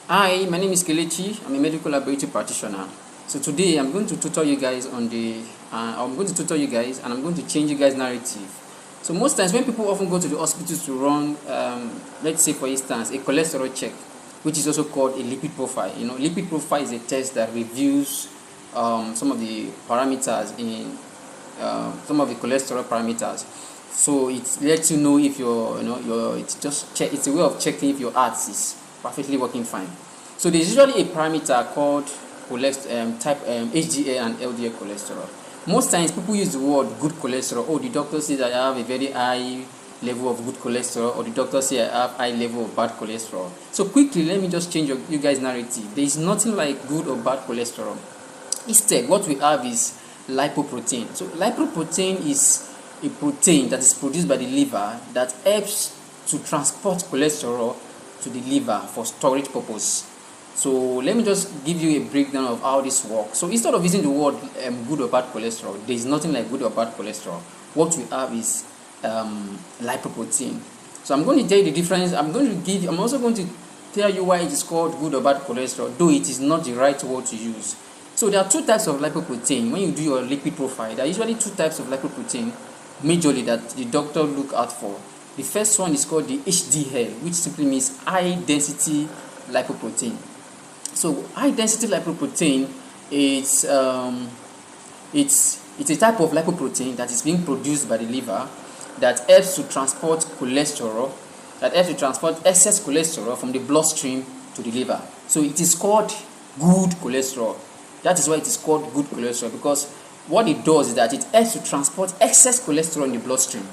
Hi, my name is Kelechi. I'm a medical laboratory practitioner. So today I'm going to tutor you guys and I'm going to change you guys' narrative. So most times when people often go to the hospital to run, let's say for instance, a cholesterol check, which is also called a lipid profile. Lipid profile is a test that reviews some of the parameters in some of the cholesterol parameters. So it lets you know if it's a way of checking if your heart is perfectly working fine. So there's usually a parameter called HDL and LDL cholesterol. Most times people use the word good cholesterol. Oh, the doctor says I have a very high level of good cholesterol, or the doctor says I have high level of bad cholesterol. So quickly, let me just change you guys' narrative. There is nothing like good or bad cholesterol. Instead, what we have is lipoprotein. So lipoprotein is a protein that is produced by the liver that helps to transport cholesterol to the liver for storage purpose. So let me just give you a breakdown of how this works. So instead of using the word good or bad cholesterol, there is nothing like good or bad cholesterol. What we have is lipoprotein. So I'm going to tell you the difference. I'm also going to tell you why it is called good or bad cholesterol, though it is not the right word to use. So there are two types of lipoprotein. When you do your lipid profile, there are usually two types of lipoprotein majorly that the doctor look out for. The first one is called the HDL, which simply means high density lipoprotein. So high density lipoprotein is it's a type of lipoprotein that is being produced by the liver that helps to transport excess cholesterol from the bloodstream to the liver. So it is called good cholesterol. That is why it is called good cholesterol, because what it does is that it helps to transport excess cholesterol in the bloodstream.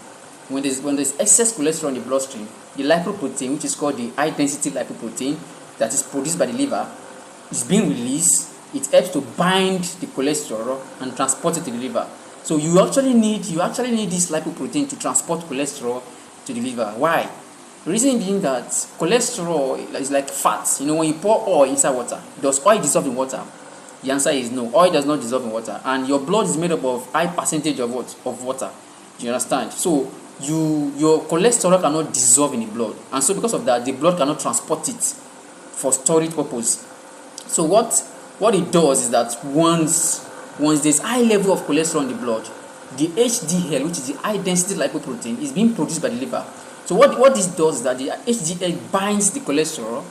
When there's excess cholesterol in the bloodstream, the lipoprotein, which is called the high density lipoprotein that is produced by the liver, is being released. It helps to bind the cholesterol and transport it to the liver. So you actually need this lipoprotein to transport cholesterol to the liver. Why? The reason being that cholesterol is like fat. When you pour oil inside water, does oil dissolve in water? The answer is no. Oil does not dissolve in water, and your blood is made up of high percentage of what? Of water. Do you understand? So your cholesterol cannot dissolve in the blood, and so because of that, the blood cannot transport it for storage purpose. So what it does is that once there's high level of cholesterol in the blood, the HDL, which is the high density lipoprotein, is being produced by the liver. So what this does is that the HDL binds the cholesterol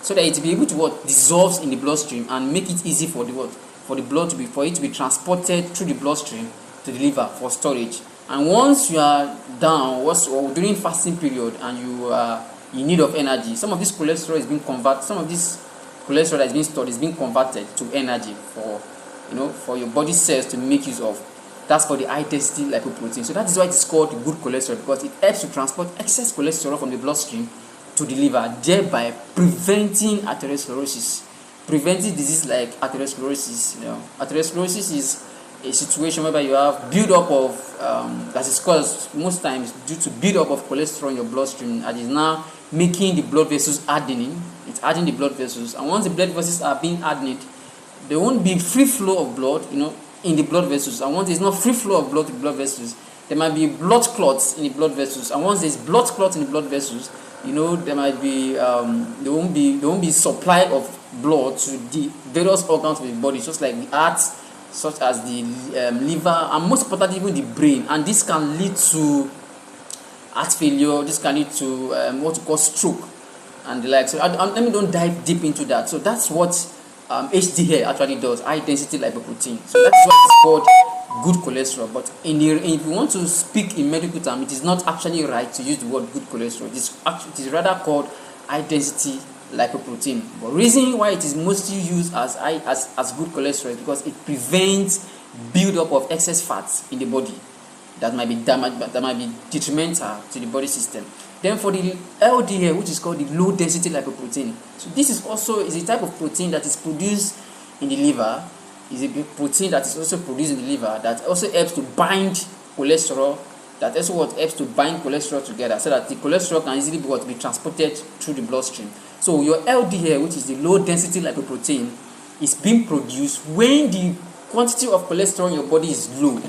so that it will be able to dissolves in the bloodstream and make it easy for it to be transported through the bloodstream to the liver for storage. And once you are down, or during fasting period, and you are in need of energy, some of this cholesterol is being converted. Some of this cholesterol that is being stored is being converted to energy for your body cells to make use of. That's for the high density lipoprotein. So that is why it is called good cholesterol, because it helps to transport excess cholesterol from the bloodstream to the liver, thereby preventing atherosclerosis, preventing disease like atherosclerosis. Atherosclerosis is a situation whereby you have build-up of that is caused most times due to build-up of cholesterol in your bloodstream, and is now making the blood vessels hardening. It's hardening the blood vessels, and once the blood vessels are being hardened, there won't be free flow of blood, in the blood vessels. And once there's not free flow of blood to the blood vessels, there might be blood clots in the blood vessels. And once there's blood clots in the blood vessels, there might be there won't be supply of blood to the various organs of the body, just like the heart, such as the liver, and most importantly even the brain. And this can lead to heart failure. This can lead to what we call stroke and the like. So let me don't dive deep into that. So that's what HDL actually does, high density lipoprotein. So that is what is called good cholesterol. But if you want to speak in medical terms, it is not actually right to use the word good cholesterol. It is rather called high density lipoprotein. But reason why it is mostly used as good cholesterol is because it prevents build-up of excess fats in the body that might be detrimental to the body system. Then for the LDL, which is called the low density lipoprotein, so this is a type of protein that is produced in the liver. Is a protein that is also produced in the liver that also helps to bind cholesterol. That also helps to bind cholesterol together so that the cholesterol can easily be transported through the bloodstream. So your LDL, which is the low density lipoprotein, is being produced when the quantity of cholesterol in your body is low.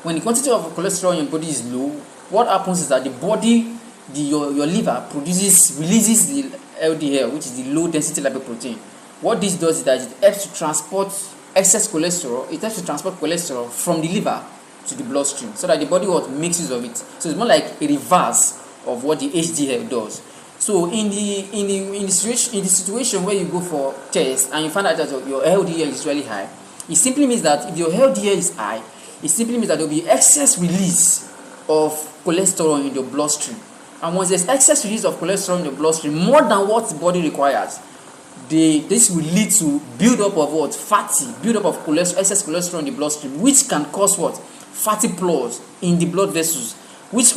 When the quantity of cholesterol in your body is low, what happens is that your liver releases the LDL, which is the low density lipoprotein. What this does is that it helps to transport excess cholesterol. It helps to transport cholesterol from the liver to the bloodstream, so that the body what makes use of it. So it's more like a reverse of what the HDL does. So in the situation where you go for test and you find out that your LDL is really high, it simply means that if your LDL is high, it simply means that there will be excess release of cholesterol in your bloodstream. And once there's excess release of cholesterol in the bloodstream, more than what the body requires, this will lead to build up of what? Build up of cholesterol, excess cholesterol in the bloodstream, which can cause what? Fatty pores in the blood vessels, which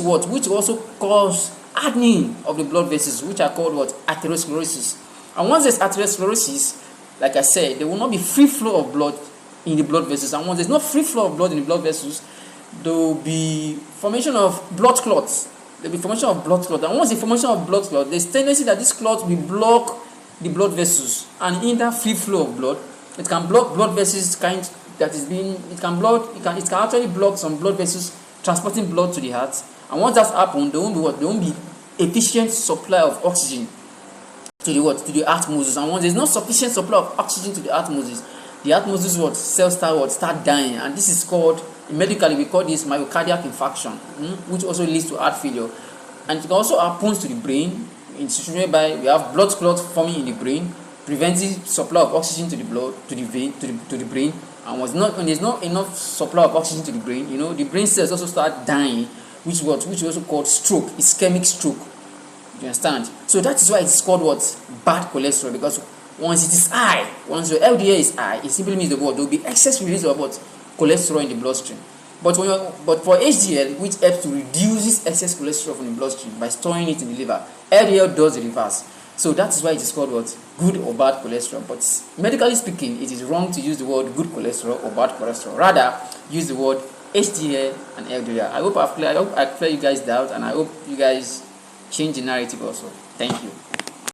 also cause hardening of the blood vessels, which are called what? Atherosclerosis. And once there's atherosclerosis, like I said, there will not be free flow of blood in the blood vessels. And once there's no free flow of blood in the blood vessels, there will be formation of blood clots. There will be formation of blood clot. And once the formation of blood clot, there's tendency that this clot will block the blood vessels and hinder free flow of blood. It can block blood vessels it can actually block some blood vessels transporting blood to the heart. And once that's happened, there won't be efficient supply of oxygen to the heart muscles. And once there's no sufficient supply of oxygen to the heart muscles, cells start dying. And this is called, medically we call this myocardial infarction, which also leads to heart failure. And it also happens to the brain, in situation whereby we have blood clots forming in the brain, preventing supply of oxygen to the blood, to the brain. And when there's not enough supply of oxygen to the brain, the brain cells also start dying, which is also called stroke, ischemic stroke. You understand? So that is why it's called what? Bad cholesterol, because once it is high, once your LDL is high, it simply means there will be excess release of what? Cholesterol in the bloodstream. But for HDL, which helps to reduce this excess cholesterol from the bloodstream by storing it in the liver, LDL does the reverse. So that is why it is called what? Good or bad cholesterol. But medically speaking, it is wrong to use the word good cholesterol or bad cholesterol. Rather, use the word HDL and LDL. I hope I clear you guys' doubt, and I hope you guys change the narrative also. Thank you.